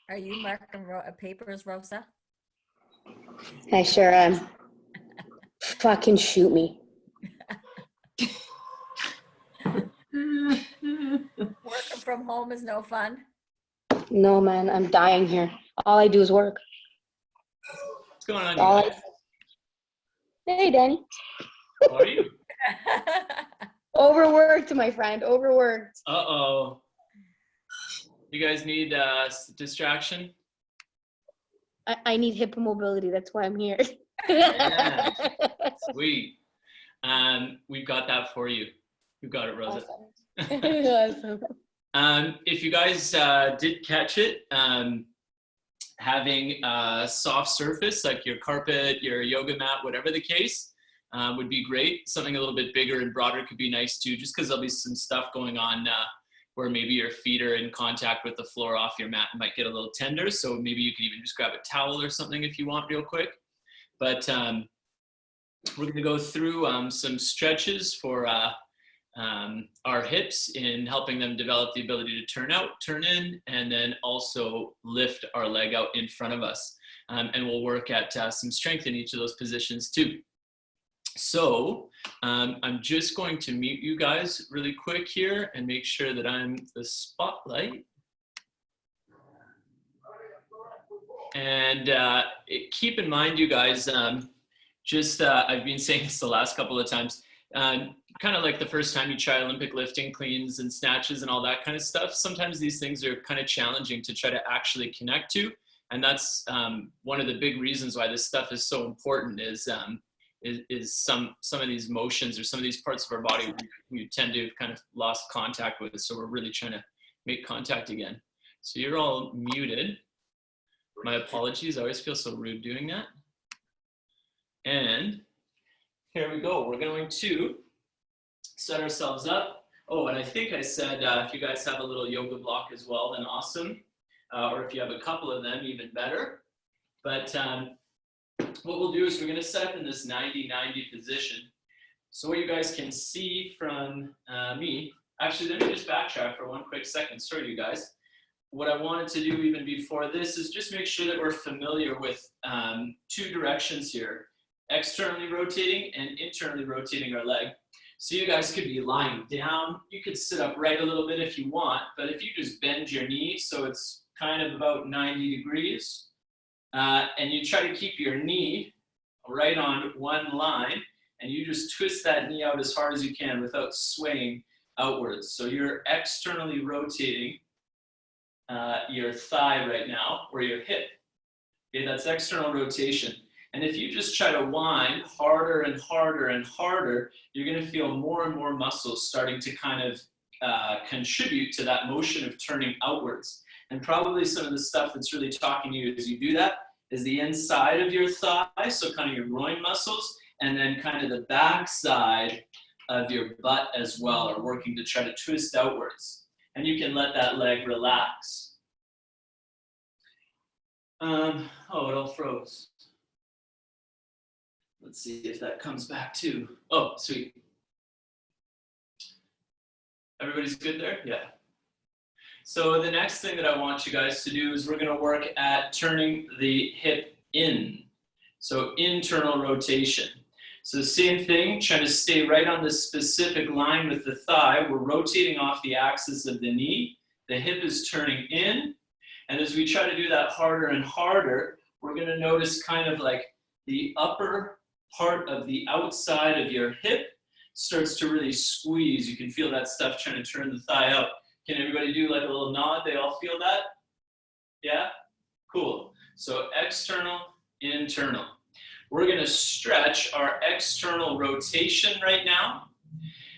Are you marking papers, Rosa? I sure am. Fucking shoot me. Working from home is no fun. No, man, I'm dying here. All I do is work. What's going on, you guys? Hey, Danny. How are you? Overworked, my friend. Overworked. Uh-oh. You guys need distraction? I need hip mobility. That's why I'm here. Yeah. Sweet. We've got that for you. We've got it, Rosa. Awesome. Awesome. If you guys did catch it, having a soft surface like your carpet, your yoga mat, whatever the case, would be great. Something a little bit bigger and broader could be nice too, just because there'll be some stuff going on where maybe your feet are in contact with the floor off your mat and might get a little tender. So maybe you could even just grab a towel or something if you want real quick. But we're going to go through some stretches for our hips in helping them develop the ability to turn out, turn in, and then also lift our leg out in front of us. And we'll work at some strength in each of those positions too. So I'm just going to mute you guys really quick here and make sure that I'm the spotlight. And keep in mind, you guys, I've been saying this the last couple of times, kind of like the first time you try Olympic lifting, cleans and snatches and all that kind of stuff, sometimes these things are kind of challenging to try to actually connect to. And that's one of the big reasons why this stuff is so important is some of these motions or some of these parts of our body we tend to have kind of lost contact with. So we're really trying to make contact again. So you're all muted. My apologies, I always feel so rude doing that. And here we go. We're going to set ourselves up. Oh, and I think I said if you guys have a little yoga block as well, then awesome. Or if you have a couple of them, even better. But what we'll do is we're going to set up in this 90-90 position. So what you guys can see from me, actually, let me just backtrack for one quick second. Sorry, you guys. What I wanted to do even before this is just make sure that we're familiar with two directions here, externally rotating and internally rotating our leg. So you guys could be lying down. You could sit up right a little bit if you want, but if you just bend your knee so it's kind of about 90 degrees, and you try to keep your knee right on one line, and you just twist that knee out as hard as you can without swaying outwards. So you're externally rotating your thigh right now, or your hip. Okay, that's external rotation. And if you just try to wind harder and harder and harder, you're going to feel more and more muscles starting to kind of contribute to that motion of turning outwards. And probably some of the stuff that's really talking to you as you do that is the inside of your thigh, so kind of your groin muscles, and then kind of the back side of your butt as well, are working to try to twist outwards. And you can let that leg relax. Oh, it all froze. Let's see if that comes back too. Oh, sweet. Everybody's good there? Yeah. So the next thing that I want you guys to do is we're going to work at turning the hip in. So internal rotation. So same thing, trying to stay right on this specific line with the thigh. We're rotating off the axis of the knee. The hip is turning in. And as we try to do that harder and harder, we're going to notice kind of like the upper part of the outside of your hip starts to really squeeze. You can feel that stuff trying to turn the thigh out. Can everybody do like a little nod? They all feel that? Yeah? Cool. So external, internal. We're going to stretch our external rotation right now.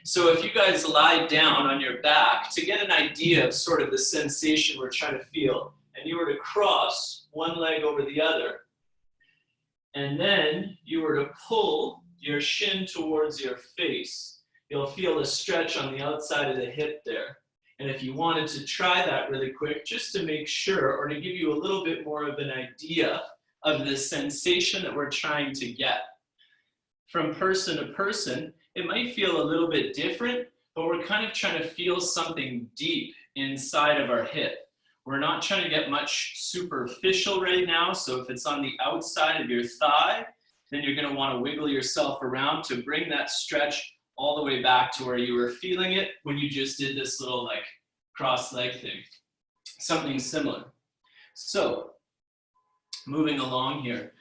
So if you guys lie down on your back to get an idea of sort of the sensation we're trying to feel, and you were to cross one leg over the other, and then you were to pull your shin towards your face, you'll feel a stretch on the outside of the hip there. And if you wanted to try that really quick, just to make sure, or to give you a little bit more of an idea of the sensation that we're trying to get. From person to person, it might feel a little bit different, but we're kind of trying to feel something deep inside of our hip. We're not trying to get much superficial right now. So if it's on the outside of your thigh, then you're going to want to wiggle yourself around to bring that stretch all the way back to where you were feeling it when you just did this little like cross leg thing. Something similar. So moving along here,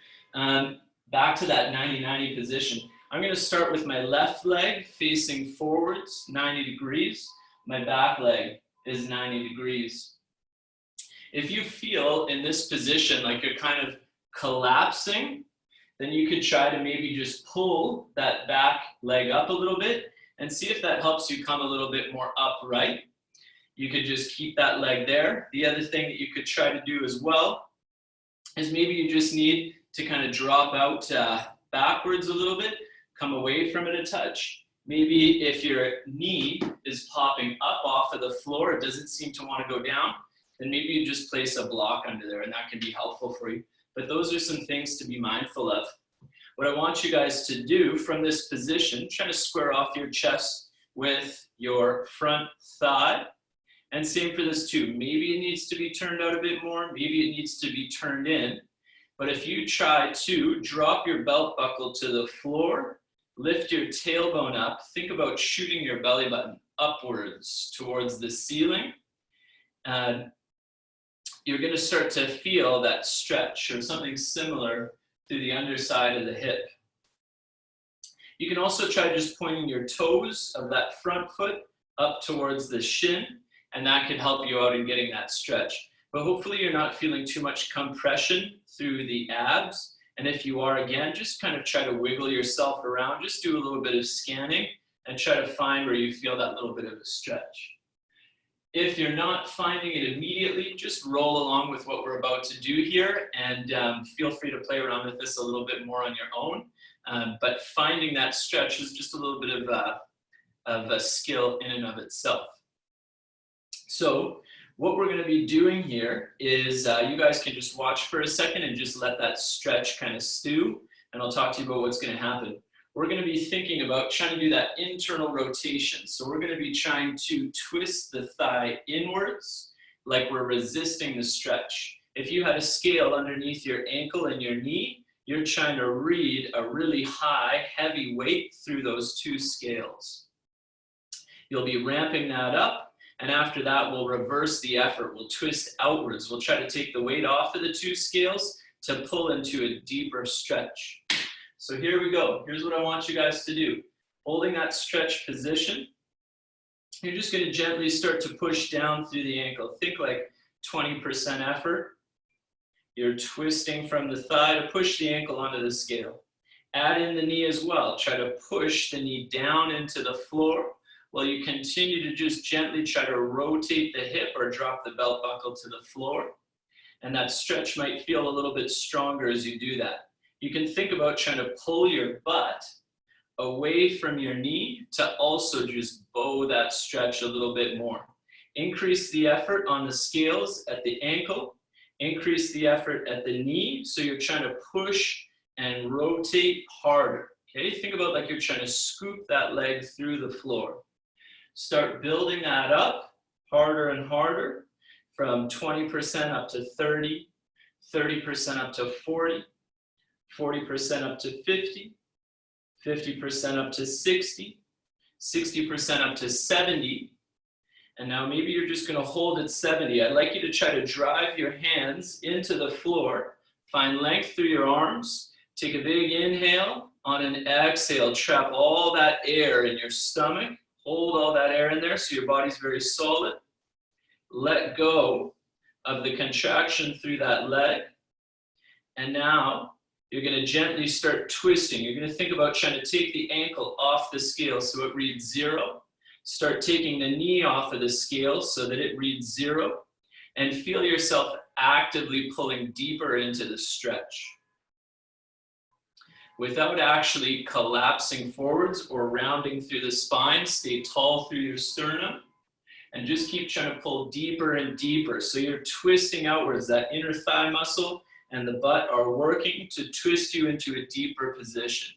back to that 90-90 position. I'm going to start with my left leg facing forwards, 90 degrees. My back leg is 90 degrees. If you feel in this position like you're kind of collapsing, then you could try to maybe just pull that back leg up a little bit and see if that helps you come a little bit more upright. You could just keep that leg there. The other thing that you could try to do as well is maybe you just need to kind of drop out backwards a little bit, come away from it a touch. Maybe if your knee is popping up off of the floor, it doesn't seem to want to go down, then maybe you just place a block under there and that can be helpful for you. But those are some things to be mindful of. What I want you guys to do from this position, try to square off your chest with your front thigh. And same for this too. Maybe it needs to be turned out a bit more. Maybe it needs to be turned in. But if you try to drop your belt buckle to the floor, lift your tailbone up, think about shooting your belly button upwards towards the ceiling. You're going to start to feel that stretch or something similar through the underside of the hip. You can also try just pointing your toes of that front foot up towards the shin, and that can help you out in getting that stretch. But hopefully you're not feeling too much compression through the abs. And if you are, again, just kind of try to wiggle yourself around, just do a little bit of scanning and try to find where you feel that little bit of a stretch. If you're not finding it immediately, just roll along with what we're about to do here and feel free to play around with this a little bit more on your own. But finding that stretch is just a little bit of a skill in and of itself. So what we're going to be doing here is you guys can just watch for a second and just let that stretch kind of stew, and I'll talk to you about what's going to happen. We're going to be thinking about trying to do that internal rotation. So we're going to be trying to twist the thigh inwards like we're resisting the stretch. If you had a scale underneath your ankle and your knee, you're trying to read a really high, heavy weight through those two scales. You'll be ramping that up, and after that, we'll reverse the effort. We'll twist outwards. We'll try to take the weight off of the two scales to pull into a deeper stretch. So here we go. Here's what I want you guys to do. Holding that stretch position, you're just going to gently start to push down through the ankle. Think like 20% effort. You're twisting from the thigh to push the ankle onto the scale. Add in the knee as well. Try to push the knee down into the floor while you continue to just gently try to rotate the hip or drop the belt buckle to the floor. And that stretch might feel a little bit stronger as you do that. You can think about trying to pull your butt away from your knee to also just bow that stretch a little bit more. Increase the effort on the scales at the ankle. Increase the effort at the knee. So you're trying to push and rotate harder. Okay, think about like you're trying to scoop that leg through the floor. Start building that up harder and harder from 20% up to 30, 30% up to 40, 40% up to 50, 50% up to 60, 60% up to 70. And now maybe you're just going to hold at 70. I'd like you to try to drive your hands into the floor. Find length through your arms. Take a big inhale. On an exhale, trap all that air in your stomach. Hold all that air in there so your body's very solid. Let go of the contraction through that leg. And now you're going to gently start twisting. You're going to think about trying to take the ankle off the scale so it reads 0. Start taking the knee off of the scale so that it reads 0. And feel yourself actively pulling deeper into the stretch. Without actually collapsing forwards or rounding through the spine, stay tall through your sternum. And just keep trying to pull deeper and deeper. So you're twisting outwards. That inner thigh muscle and the butt are working to twist you into a deeper position.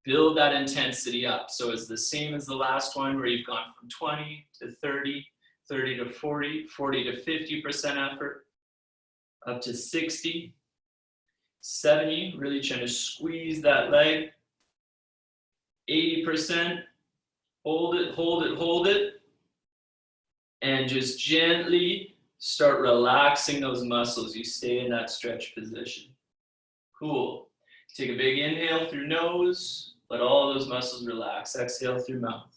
Build that intensity up. So it's the same as the last one where you've gone from 20 to 30 30 to 40, 40 to 50% effort, up to 60, 70, really trying to squeeze that leg, 80%, hold it, hold it, hold it, and just gently start relaxing those muscles. You stay in that stretch position. Cool. Take a big inhale through nose, let all those muscles relax. Exhale through mouth.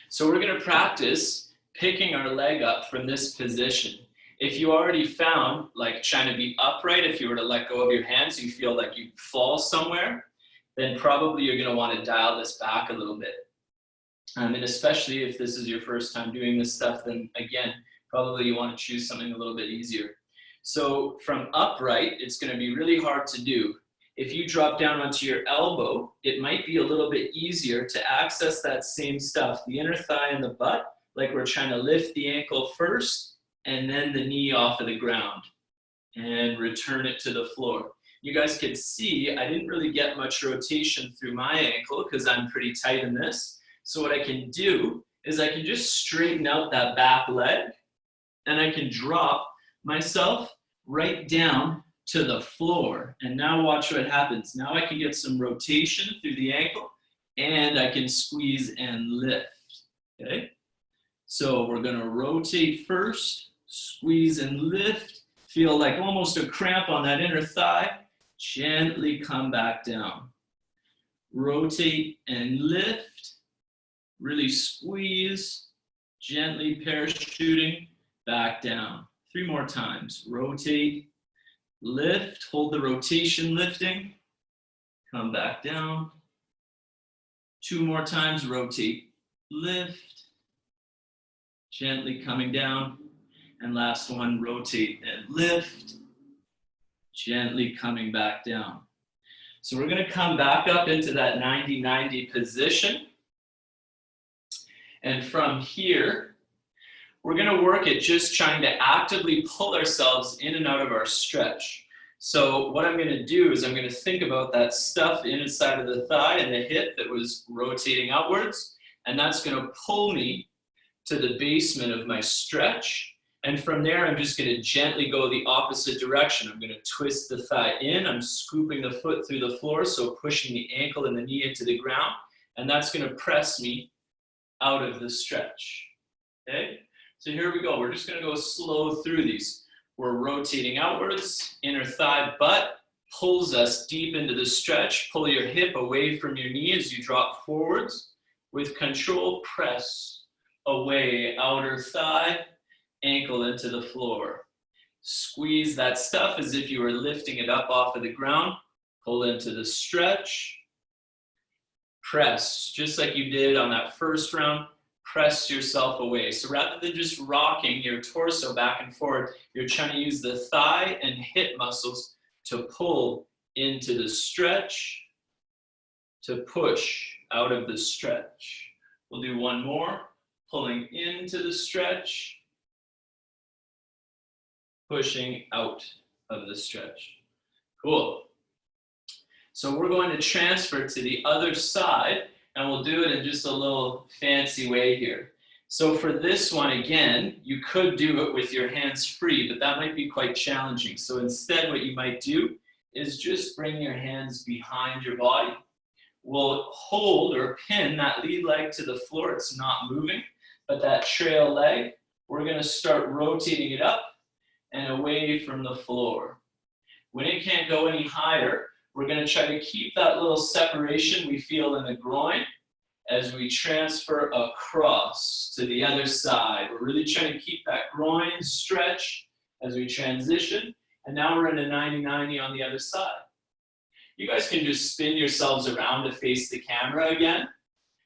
So we're going to practice picking our leg up from this position. If you already found, like trying to be upright, if you were to let go of your hands, you feel like you fall somewhere, then probably you're going to want to dial this back a little bit. And especially if this is your first time doing this stuff, then again, probably you want to choose something a little bit easier. So from upright, it's going to be really hard to do. If you drop down onto your elbow, it might be a little bit easier to access that same stuff, the inner thigh and the butt, like we're trying to lift the ankle first and then the knee off of the ground and return it to the floor. You guys can see I didn't really get much rotation through my ankle because I'm pretty tight in this. So what I can do is I can just straighten out that back leg and I can drop myself right down to the floor. And now watch what happens. Now I can get some rotation through the ankle and I can squeeze and lift, okay? So we're gonna rotate first, squeeze and lift, feel like almost a cramp on that inner thigh, gently come back down. Rotate and lift, really squeeze, gently parachuting back down. 3 more times, rotate, lift, hold the rotation lifting, come back down. 2 more times, rotate, lift, gently coming down. And last one, rotate and lift, gently coming back down. So we're gonna come back up into that 90-90 position. And from here, we're gonna work at just trying to actively pull ourselves in and out of our stretch. So what I'm gonna do is I'm gonna think about that stuff inside of the thigh and the hip that was rotating outwards, and that's gonna pull me to the basement of my stretch. And from there, I'm just gonna gently go the opposite direction. I'm gonna twist the thigh in, I'm scooping the foot through the floor, so pushing the ankle and the knee into the ground, and that's gonna press me out of the stretch, okay? So here we go, we're just gonna go slow through these. We're rotating outwards, inner thigh, butt pulls us deep into the stretch. Pull your hip away from your knee as you drop forwards. With control, press away, outer thigh, ankle into the floor. Squeeze that stuff as if you were lifting it up off of the ground. Pull into the stretch. Press, just like you did on that first round. Press yourself away. So rather than just rocking your torso back and forth, you're trying to use the thigh and hip muscles to pull into the stretch, to push out of the stretch. We'll do one more, pulling into the stretch, pushing out of the stretch. Cool. So we're going to transfer to the other side, and we'll do it in just a little fancy way here. So for this one, again, you could do it with your hands free, but that might be quite challenging. So instead, what you might do is just bring your hands behind your body. We'll hold or pin that lead leg to the floor. It's not moving, but that trail leg, we're gonna start rotating it up and away from the floor. When it can't go any higher, we're gonna try to keep that little separation we feel in the groin as we transfer across to the other side. We're really trying to keep that groin stretch as we transition. And now we're in a 90-90 on the other side. You guys can just spin yourselves around to face the camera again,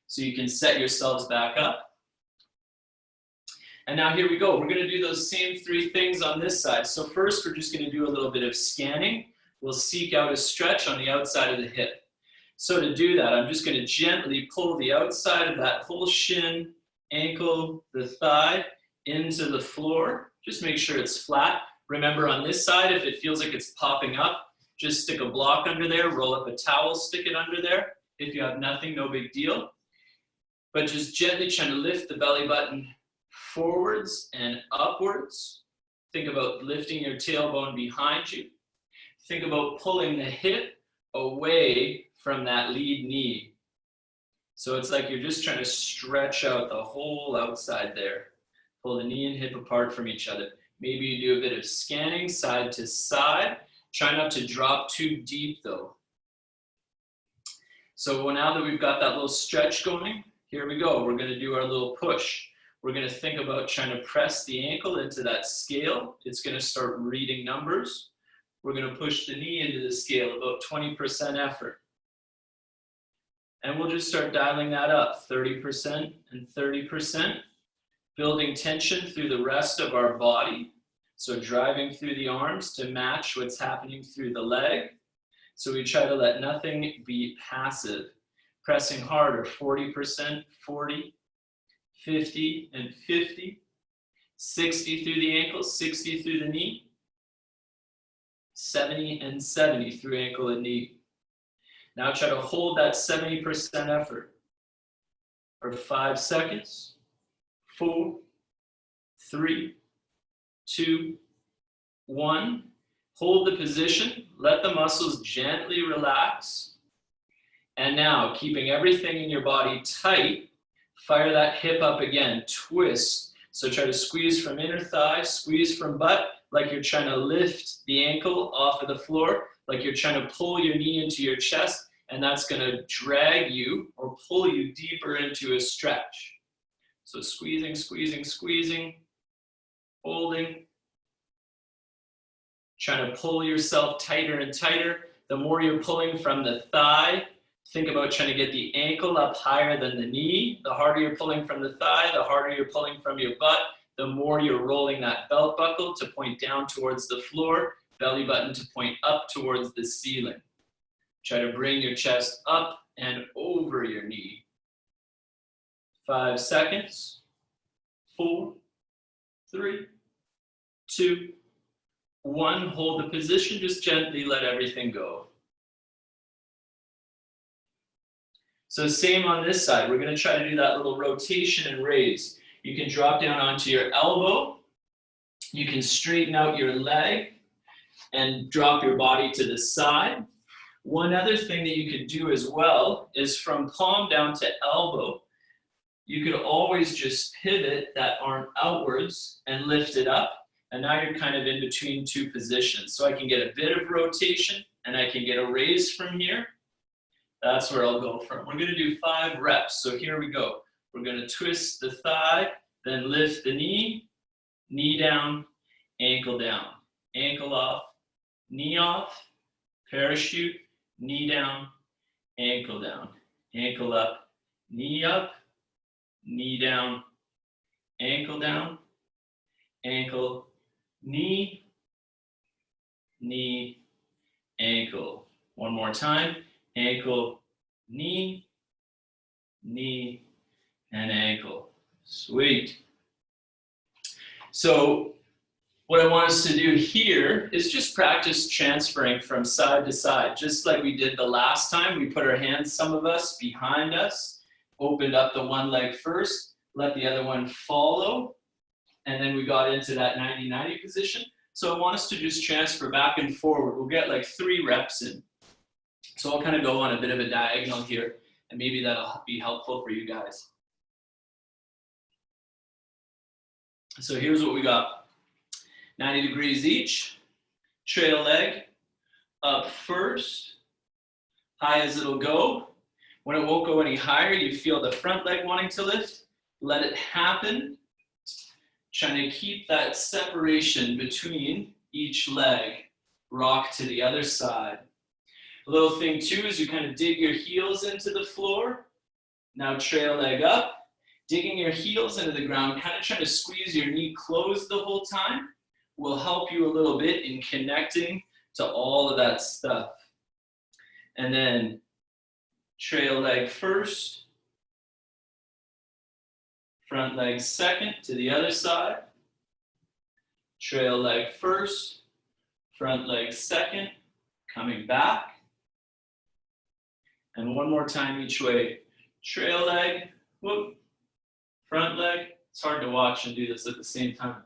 so you can set yourselves back up. And now here we go. We're gonna do those same 3 things on this side. So first, we're just gonna do a little bit of scanning. We'll seek out a stretch on the outside of the hip. So to do that, I'm just gonna gently pull the outside of that whole shin, ankle, the thigh into the floor. Just make sure it's flat. Remember on this side, if it feels like it's popping up, just stick a block under there, roll up a towel, stick it under there. If you have nothing, no big deal. But just gently trying to lift the belly button forwards and upwards. Think about lifting your tailbone behind you. Think about pulling the hip away from that lead knee. So it's like you're just trying to stretch out the whole outside there. Pull the knee and hip apart from each other. Maybe you do a bit of scanning side to side. Try not to drop too deep though. So now that we've got that little stretch going, here we go. We're going to do our little push. We're going to think about trying to press the ankle into that scale. It's going to start reading numbers. We're going to push the knee into the scale, about 20% effort. And we'll just start dialing that up, 30% and 30%, building tension through the rest of our body. So driving through the arms to match what's happening through the leg. So we try to let nothing be passive. Pressing harder, 40%, 40, 50 and 50, 60 through the ankle, 60 through the knee, 70 and 70 through ankle and knee. Now try to hold that 70% effort for 5 seconds, 4, 3, 2, 1. Hold the position, let the muscles gently relax. And now, keeping everything in your body tight, fire that hip up again, twist. So try to squeeze from inner thigh, squeeze from butt, like you're trying to lift the ankle off of the floor, like you're trying to pull your knee into your chest, and that's gonna drag you or pull you deeper into a stretch. So squeezing, squeezing, squeezing, holding. Trying to pull yourself tighter and tighter. The more you're pulling from the thigh, think about trying to get the ankle up higher than the knee. The harder you're pulling from the thigh, the harder you're pulling from your butt, the more you're rolling that belt buckle to point down towards the floor, belly button to point up towards the ceiling. Try to bring your chest up and over your knee. 5 seconds. 4, 3, 2, 1. Hold the position, just gently let everything go. So same on this side. We're going to try to do that little rotation and raise. You can drop down onto your elbow. You can straighten out your leg and drop your body to the side. One other thing that you could do as well is from palm down to elbow, you could always just pivot that arm outwards and lift it up. And now you're kind of in between two positions. So I can get a bit of rotation and I can get a raise from here. That's where I'll go from. We're going to do 5 reps. So here we go. We're going to twist the thigh, then lift the knee down, ankle off, knee off, parachute, knee down, ankle up, knee up, knee down, ankle, knee, ankle. One more time, ankle, knee, and ankle. Sweet. So what I want us to do here is just practice transferring from side to side, just like we did the last time. We put our hands, some of us, behind us, opened up the one leg first, let the other one follow, and then we got into that 90-90 position. So I want us to just transfer back and forward. We'll get like 3 reps in. So I'll kind of go on a bit of a diagonal here, and maybe that'll be helpful for you guys. So here's what we got. 90 degrees each, trail leg up first, high as it'll go. When it won't go any higher, you feel the front leg wanting to lift, let it happen. Trying to keep that separation between each leg, rock to the other side. A little thing too is you kind of dig your heels into the floor. Now trail leg up, digging your heels into the ground, kind of trying to squeeze your knee closed the whole time will help you a little bit in connecting to all of that stuff. And then trail leg first, front leg second to the other side, trail leg first, front leg second, coming back. And one more time each way. Trail leg, whoop, front leg, It's hard to watch and do this at the same time.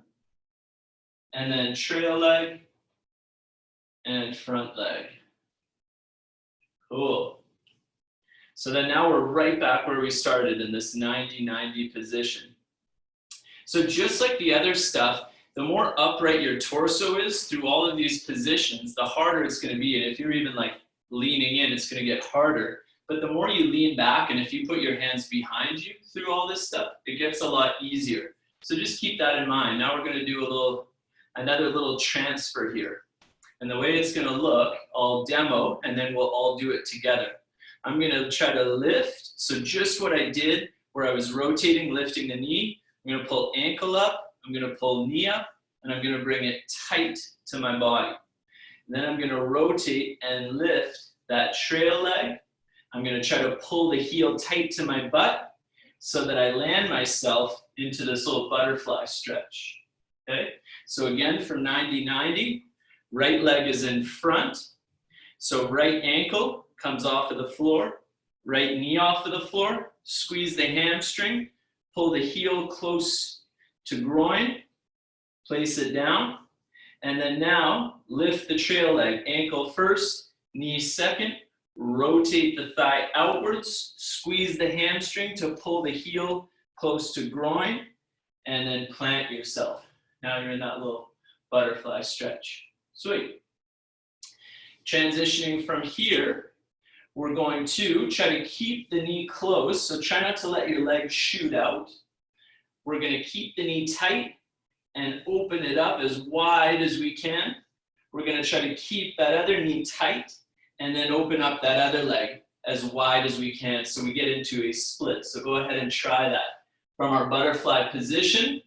And then trail leg and front leg. Cool. So then now we're right back where we started in this 90-90 position. So just like the other stuff, the more upright your torso is through all of these positions, the harder it's going to be. And if you're even like leaning in, it's going to get harder. But the more you lean back, and if you put your hands behind you through all this stuff, it gets a lot easier. So just keep that in mind. Now we're going to do another little transfer here. And the way it's going to look, I'll demo, and then we'll all do it together. I'm going to try to lift. So just what I did where I was rotating, lifting the knee, I'm going to pull ankle up, I'm going to pull knee up, and I'm going to bring it tight to my body. And then I'm going to rotate and lift that trail leg. I'm going to try to pull the heel tight to my butt so that I land myself into this little butterfly stretch. Okay? So again, for 90-90, right leg is in front. So right ankle comes off of the floor, right knee off of the floor, squeeze the hamstring, pull the heel close to groin, place it down, and then now lift the trail leg, ankle first, knee second, rotate the thigh outwards, squeeze the hamstring to pull the heel close to groin, and then plant yourself. Now you're in that little butterfly stretch. Sweet. Transitioning from here, we're going to try to keep the knee close, so try not to let your leg shoot out. We're going to keep the knee tight and open it up as wide as we can. We're going to try to keep that other knee tight and then open up that other leg as wide as we can so we get into a split. So go ahead and try that. From our butterfly position,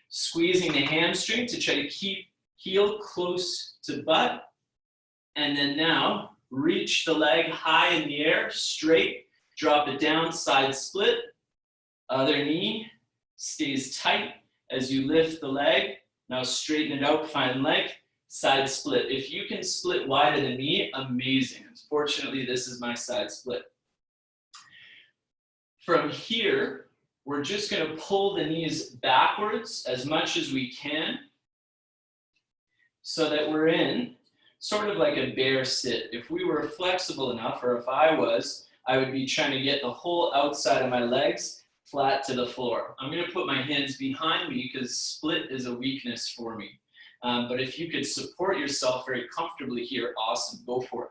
squeezing the hamstring to try to keep heel close to butt. And then now reach the leg high in the air, straight, drop it down, side split. Other knee stays tight as you lift the leg. Now straighten it out, find leg, side split. If you can split wider than me, amazing. Unfortunately, this is my side split. From here, we're just going to pull the knees backwards as much as we can so that we're in sort of like a bear sit. If we were flexible enough, or if I was, I would be trying to get the whole outside of my legs flat to the floor. I'm going to put my hands behind me because split is a weakness for me. But if you could support yourself very comfortably here, awesome, go for it.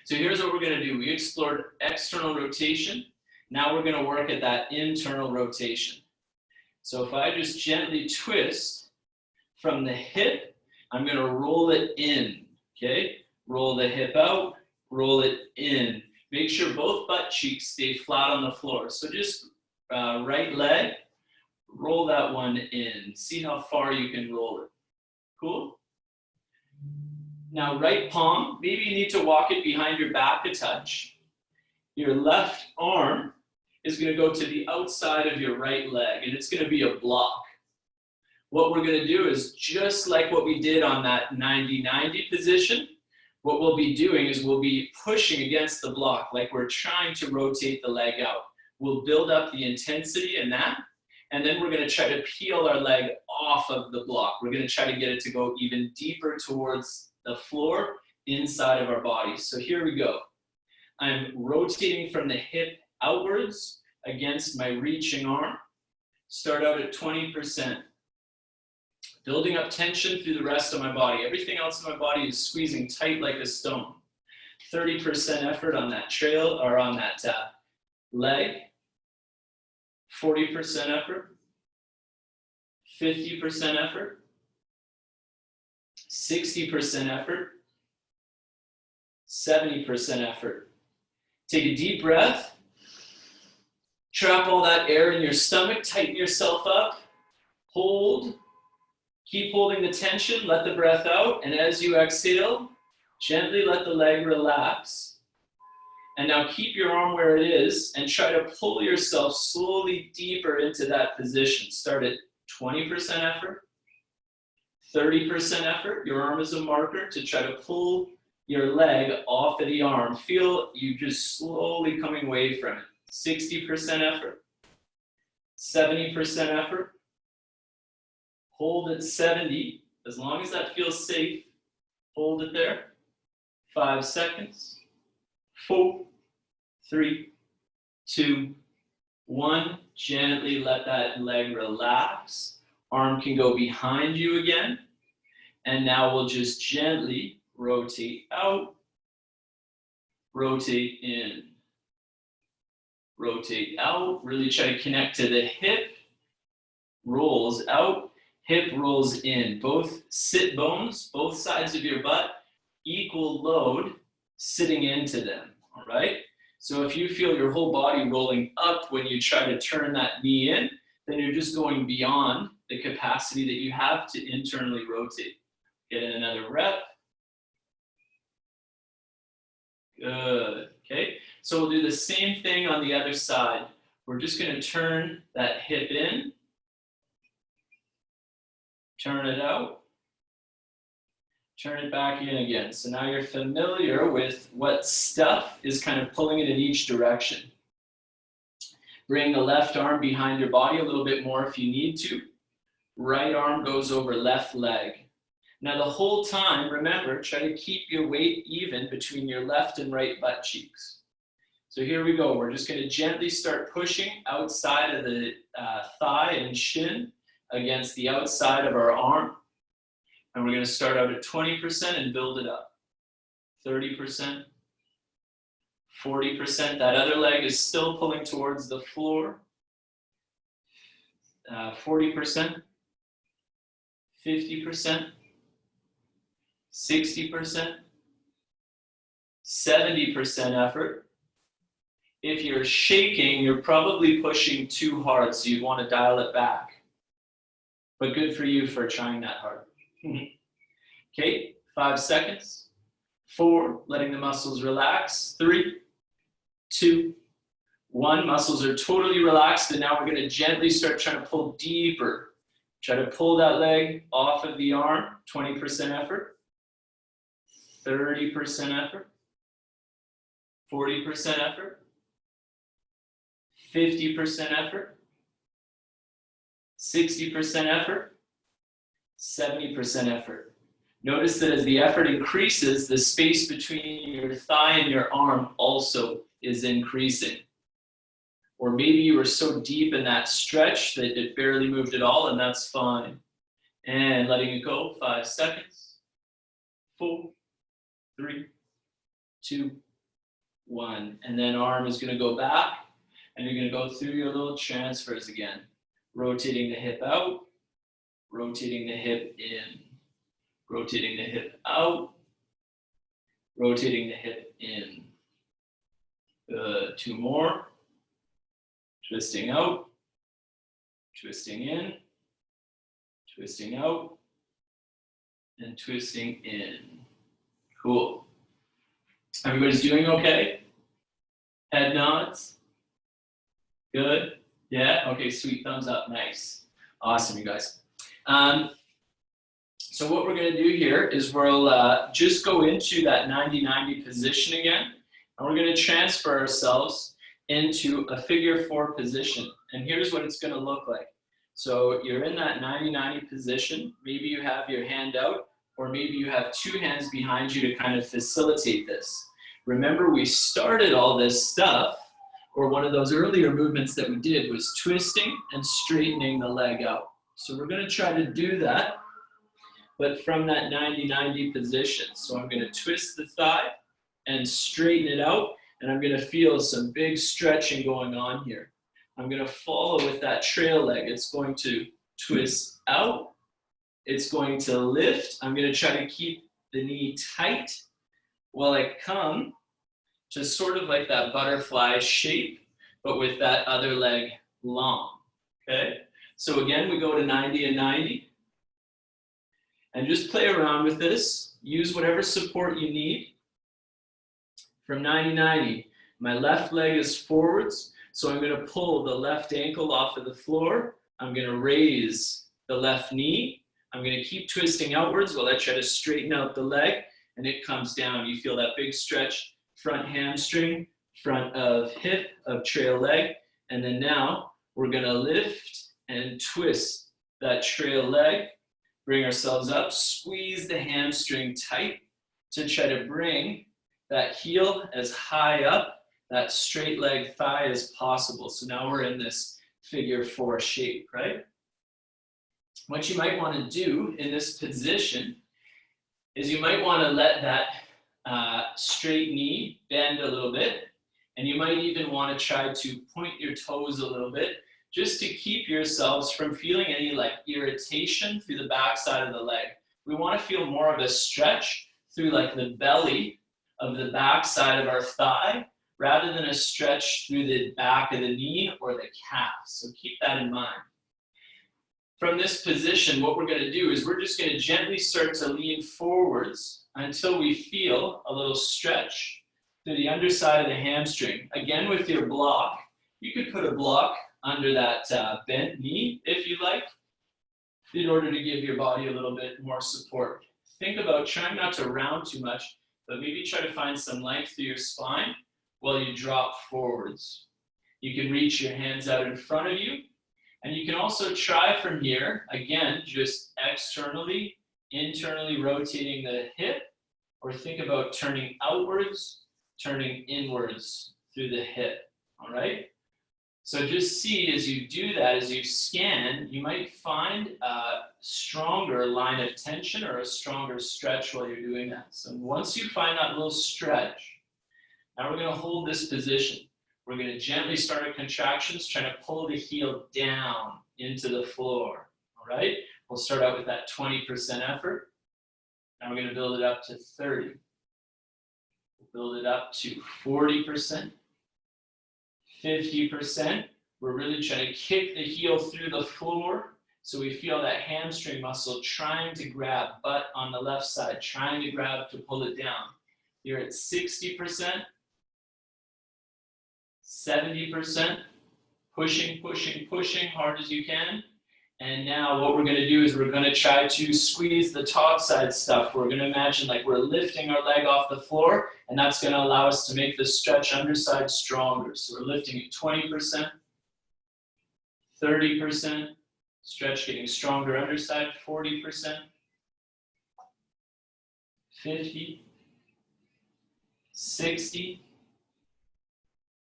So here's what we're going to do. We explored external rotation. Now we're going to work at that internal rotation. So if I just gently twist from the hip, I'm going to roll it in, okay? Roll the hip out, roll it in. Make sure both butt cheeks stay flat on the floor. So just right leg, roll that one in. See how far you can roll it. Cool? Now right palm, maybe you need to walk it behind your back a touch. Your left arm is going to go to the outside of your right leg, and it's going to be a block. What we're going to do is just like what we did on that 90-90 position, what we'll be doing is we'll be pushing against the block like we're trying to rotate the leg out. We'll build up the intensity in that, and then we're going to try to peel our leg off of the block. We're going to try to get it to go even deeper towards the floor inside of our body. So here we go. I'm rotating from the hip outwards against my reaching arm. Start out at 20%. Building up tension through the rest of my body. Everything else in my body is squeezing tight like a stone. 30% effort on that trail or on that leg. 40% effort. 50% effort. 60% effort. 70% effort. Take a deep breath. Trap all that air in your stomach. Tighten yourself up. Hold. Keep holding the tension. Let the breath out. And as you exhale, gently let the leg relax. And now keep your arm where it is and try to pull yourself slowly deeper into that position. Start at 20% effort, 30% effort. Your arm is a marker to try to pull your leg off of the arm. Feel you just slowly coming away from it. 60% effort, 70% effort. Hold at 70. As long as that feels safe, hold it there. 5 seconds. 4, 3, 2, 1. Gently let that leg relax. Arm can go behind you again. And now we'll just gently rotate out, rotate in, rotate out. Really try to connect to the hip. Rolls out, hip rolls in. Both sit bones, both sides of your butt, equal load sitting into them, all right? So if you feel your whole body rolling up when you try to turn that knee in, then you're just going beyond the capacity that you have to internally rotate. Get in another rep. Good, okay? So we'll do the same thing on the other side. We're just gonna turn that hip in, turn it out, turn it back in again. So now you're familiar with what stuff is kind of pulling it in each direction. Bring the left arm behind your body a little bit more if you need to. Right arm goes over left leg. Now the whole time, remember, try to keep your weight even between your left and right butt cheeks. So here we go. We're just going to gently start pushing outside of the thigh and shin against the outside of our arm. And we're going to start out at 20% and build it up. 30%, 40%. That other leg is still pulling towards the floor. 40%, 50%. 60%, 70% effort. If you're shaking, you're probably pushing too hard, so you want to dial it back. But good for you for trying that hard. Okay, 5 seconds. 4, letting the muscles relax. 3, 2, 1. Muscles are totally relaxed, and now we're going to gently start trying to pull deeper. Try to pull that leg off of the arm, 20% effort. 30% effort, 40% effort, 50% effort, 60% effort, 70% effort. Notice that as the effort increases, the space between your thigh and your arm also is increasing. Or maybe you were so deep in that stretch that it barely moved at all, and that's fine. And letting it go, 5 seconds, 4, 3, 2, 1. And then arm is going to go back, and you're going to go through your little transfers again. Rotating the hip out, rotating the hip in, rotating the hip out, rotating the hip in. Good. 2 more. Twisting out, twisting in, twisting out, and twisting in. Cool. Everybody's doing okay? Head nods? Good? Yeah? Okay, sweet. Thumbs up. Nice. Awesome, you guys. So what we're going to do here is we'll just go into that 90-90 position again, and we're going to transfer ourselves into a figure 4 position. And here's what it's going to look like. So you're in that 90-90 position. Maybe you have your hand out, or maybe you have 2 hands behind you to kind of facilitate this. Remember, we started all this stuff, or one of those earlier movements that we did was twisting and straightening the leg out. So we're going to try to do that, but from that 90-90 position. So I'm going to twist the thigh and straighten it out, and I'm going to feel some big stretching going on here. I'm going to follow with that trail leg. It's going to twist out. It's going to lift. I'm going to try to keep the knee tight while I come to sort of like that butterfly shape, but with that other leg long, okay? So again, we go to 90 and 90. And just play around with this. Use whatever support you need. From 90-90, my left leg is forwards, so I'm going to pull the left ankle off of the floor. I'm going to raise the left knee. I'm going to keep twisting outwards while I try to straighten out the leg, and it comes down. You feel that big stretch, front hamstring, front of hip, of trail leg, and then now we're gonna lift and twist that trail leg, bring ourselves up, squeeze the hamstring tight to try to bring that heel as high up, that straight leg thigh as possible. So now we're in this figure 4 shape, right? What you might want to do in this position is you might want to let that straight knee bend a little bit, and you might even want to try to point your toes a little bit just to keep yourselves from feeling any like irritation through the back side of the leg. We want to feel more of a stretch through like the belly of the back side of our thigh rather than a stretch through the back of the knee or the calf. So keep that in mind. From this position, what we're going to do is we're just going to gently start to lean forwards until we feel a little stretch through the underside of the hamstring. Again, with your block, you could put a block under that bent knee if you like, in order to give your body a little bit more support. Think about trying not to round too much, but maybe try to find some length through your spine while you drop forwards. You can reach your hands out in front of you, and you can also try from here, again, just externally, internally rotating the hip, or think about turning outwards, turning inwards through the hip, all right? So just see as you do that, as you scan, you might find a stronger line of tension or a stronger stretch while you're doing that. So once you find that little stretch, now we're going to hold this position. We're going to gently start our contractions, trying to pull the heel down into the floor, all right? We'll start out with that 20% effort. Now we're going to build it up to 30. We'll build it up to 40%. 50%, we're really trying to kick the heel through the floor so we feel that hamstring muscle trying to grab, butt on the left side, trying to grab to pull it down. You're at 60%, 70%, pushing, pushing, pushing hard as you can. And now what we're going to do is we're going to try to squeeze the top side stuff. We're going to imagine like we're lifting our leg off the floor, and that's going to allow us to make the stretch underside stronger. So we're lifting at 20%, 30%, stretch getting stronger underside, 40%, 50, 60,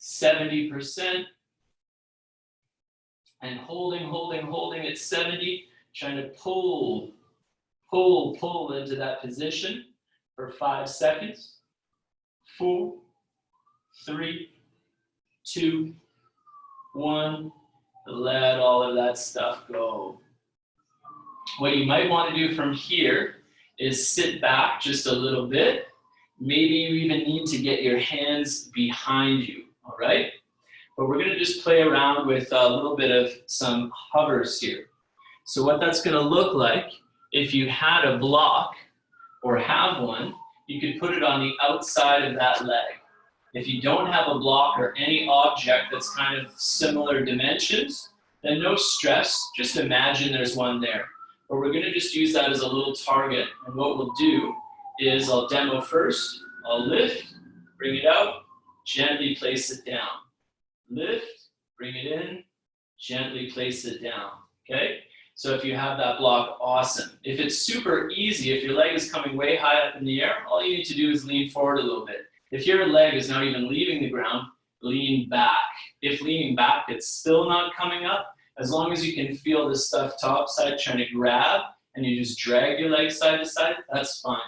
70%, and holding at 70, trying to pull into that position for 5 seconds. 4, 3, 2, 1. Let all of that stuff go. What you might want to do from here is sit back just a little bit. Maybe you even need to get your hands behind you, all right? But we're going to just play around with a little bit of some hovers here. So what that's going to look like, if you had a block or have one, you could put it on the outside of that leg. If you don't have a block or any object that's kind of similar dimensions, then no stress, just imagine there's one there. But we're going to just use that as a little target. And what we'll do is I'll demo first, I'll lift, bring it out, gently place it down. Lift, bring it in, gently place it down, okay? So if you have that block, awesome. If it's super easy, if your leg is coming way high up in the air, all you need to do is lean forward a little bit. If your leg is not even leaving the ground, lean back. If leaning back, it's still not coming up, as long as you can feel this stuff top side trying to grab, and you just drag your leg side to side, that's fine.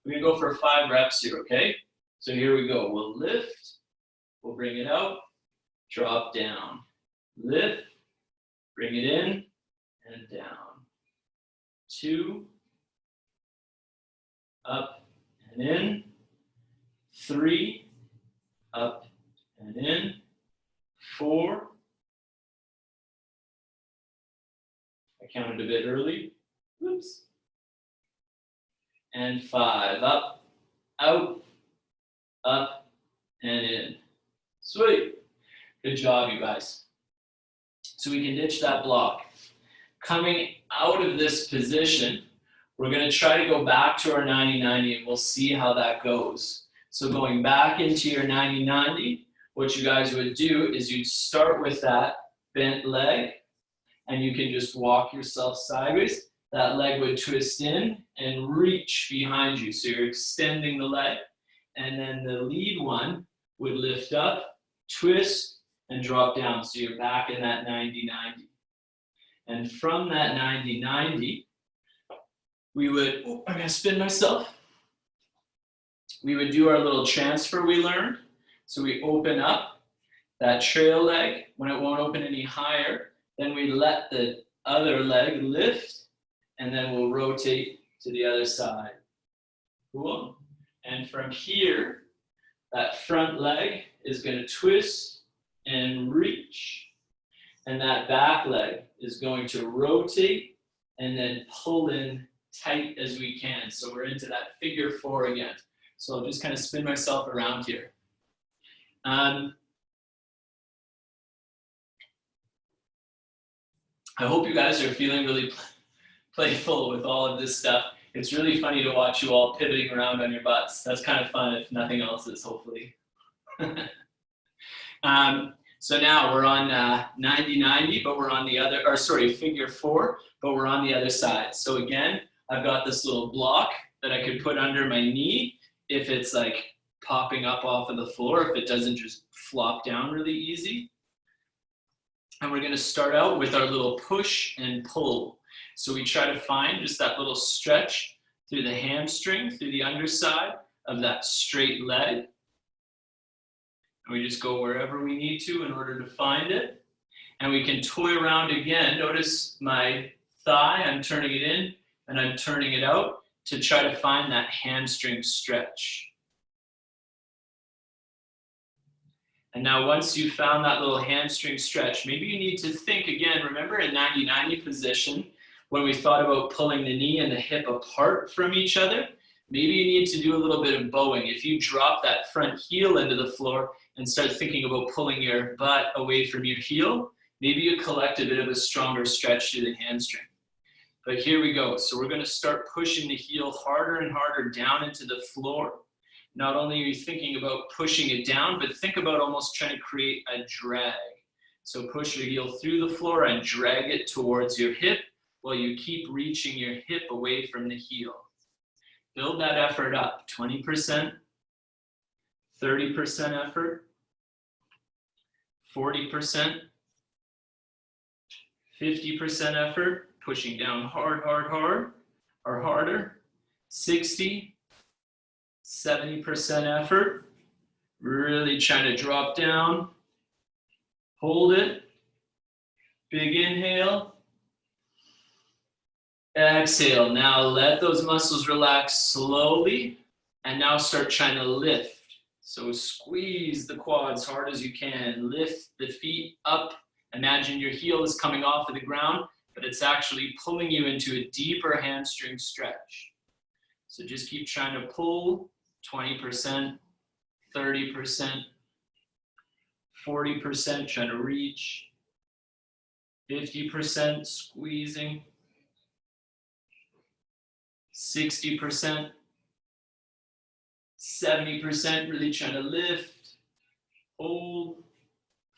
We're gonna go for 5 reps here, okay? So here we go, we'll lift, we'll bring it out, drop down, lift, bring it in, and down. 2, up and in. 3, up and in. 4, I counted a bit early, whoops. And 5, up, out, up, and in. Sweet. Good job, you guys. So we can ditch that block. Coming out of this position, we're going to try to go back to our 90-90, and we'll see how that goes. So going back into your 90-90, what you guys would do is you'd start with that bent leg, and you can just walk yourself sideways. That leg would twist in and reach behind you. So you're extending the leg. And then the lead one would lift up, twist, and drop down. So you're back in that 90-90. And from that 90-90, we would, I'm gonna spin myself. We would do our little transfer we learned. So we open up that trail leg. When it won't open any higher, then we let the other leg lift, and then we'll rotate to the other side. Cool? And from here, that front leg is gonna twist and reach. And that back leg is going to rotate and then pull in tight as we can. So we're into that figure 4 again. So I'll just kind of spin myself around here. I hope you guys are feeling really playful with all of this stuff. It's really funny to watch you all pivoting around on your butts. That's kind of fun if nothing else is, hopefully. So now we're on 90-90, but we're on the other, or sorry, figure 4, but we're on the other side. So again, I've got this little block that I could put under my knee if it's like popping up off of the floor, if it doesn't just flop down really easy. And we're gonna start out with our little push and pull. So we try to find just that little stretch through the hamstring, through the underside of that straight leg. And we just go wherever we need to in order to find it. And we can toy around again. Notice my thigh, I'm turning it in and I'm turning it out to try to find that hamstring stretch. And now once you've found that little hamstring stretch, maybe you need to think again, remember in 90-90 position, when we thought about pulling the knee and the hip apart from each other, maybe you need to do a little bit of bowing. If you drop that front heel into the floor and start thinking about pulling your butt away from your heel, maybe you collect a bit of a stronger stretch through the hamstring. But here we go. So we're going to start pushing the heel harder and harder down into the floor. Not only are you thinking about pushing it down, but think about almost trying to create a drag. So push your heel through the floor and drag it towards your hip while you keep reaching your hip away from the heel. Build that effort up, 20%, 30% effort, 40%, 50% effort, pushing down hard, hard, hard, or harder, 60, 70% effort, really trying to drop down, hold it, big inhale, exhale. Now let those muscles relax slowly, and now start trying to lift. So squeeze the quads hard as you can, lift the feet up. Imagine your heel is coming off of the ground, but it's actually pulling you into a deeper hamstring stretch. So just keep trying to pull, 20%, 30%, 40% trying to reach, 50% squeezing, 60%, 70% really trying to lift, hold,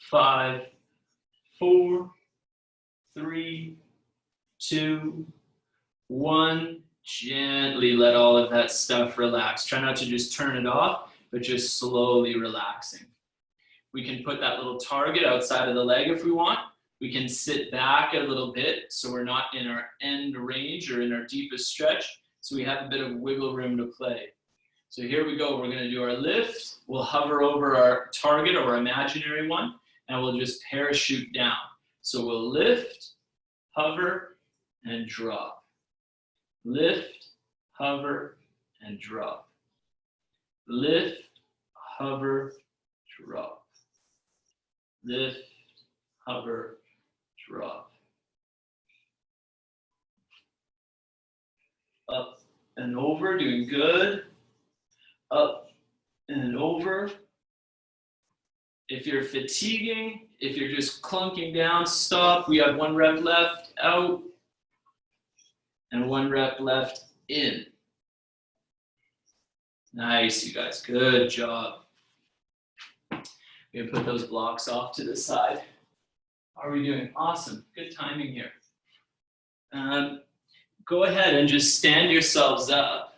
5, 4, 3, 2, 1. Gently let all of that stuff relax. Try not to just turn it off, but just slowly relaxing. We can put that little target outside of the leg if we want. We can sit back a little bit so we're not in our end range or in our deepest stretch, so we have a bit of wiggle room to play. So here we go. We're going to do our lift. We'll hover over our target or imaginary one, and we'll just parachute down. So we'll lift, hover, and drop. Lift, hover, and drop. Lift, hover, drop. Lift, hover, drop. Up and over, doing good. Up and over. If you're fatiguing, if you're just clunking down, stop. We have 1 rep left, out. And 1 rep left, in. Nice, you guys, good job. We're gonna put those blocks off to the side. are we doing? Awesome. Good timing here. Go ahead and just stand yourselves up.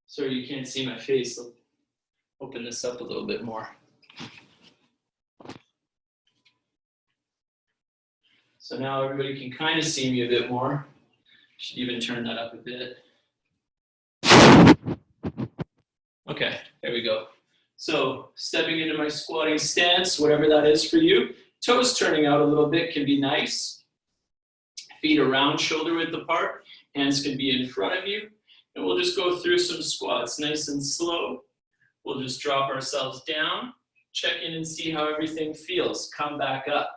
Sorry, you can't see my face. I'll open this up a little bit more. So now everybody can kind of see me a bit more. Should even turn that up a bit. Okay, there we go. So stepping into my squatting stance, whatever that is for you. Toes turning out a little bit can be nice. Feet around shoulder width apart. Hands can be in front of you. And we'll just go through some squats nice and slow. We'll just drop ourselves down, check in and see how everything feels. Come back up.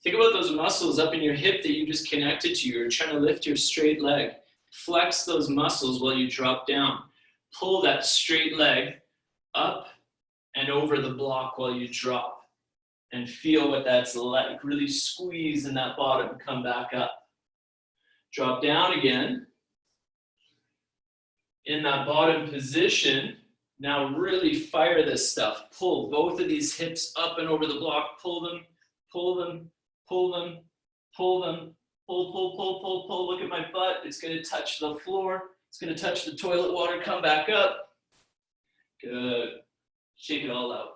Think about those muscles up in your hip that you just connected to. You're trying to lift your straight leg. Flex those muscles while you drop down. Pull that straight leg up and over the block while you drop. And feel what that's like. Really squeeze in that bottom and come back up. Drop down again. In that bottom position, now really fire this stuff. Pull both of these hips up and over the block. Pull them, pull them, pull them, pull them. Pull, pull, pull, pull, pull. Look at my butt. It's going to touch the floor. It's going to touch the toilet water. Come back up. Good. Shake it all out.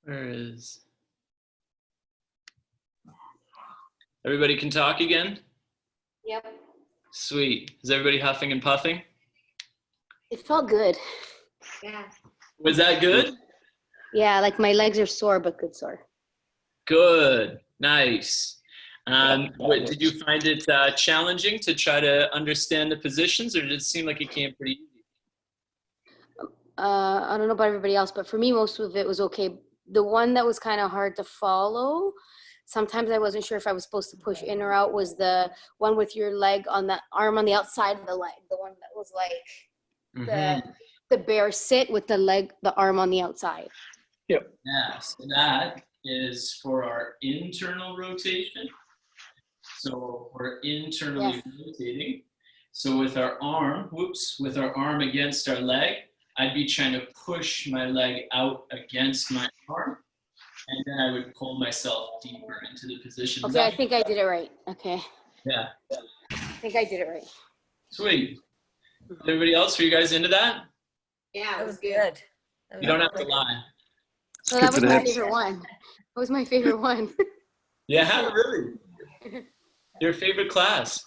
Where is... Everybody can talk again? Yep. Sweet. Is everybody huffing and puffing? It felt good. Yeah. Was that good? Yeah, like my legs are sore, but good sore. Good. Nice. Did you find it challenging to try to understand the positions, or did it seem like it came pretty easy? I don't know about everybody else, but for me, most of it was okay. The one that was kind of hard to follow, sometimes I wasn't sure if I was supposed to push in or out, was the one with your leg on the arm on the outside of the leg. The one that was like the bear sit with the arm on the outside. Yep. Yeah, so that is for our internal rotation. So we're internally rotating. So with our arm, with our arm against our leg, I'd be trying to push my leg out against my arm, and then I would pull myself deeper into the position. Okay, I think I did it right. Okay. Yeah. I think I did it right. Sweet. Everybody else, are you guys into that? Yeah, it was good. You don't have to lie. So that was my favorite one. That was my favorite one. Yeah, really? Your favorite class?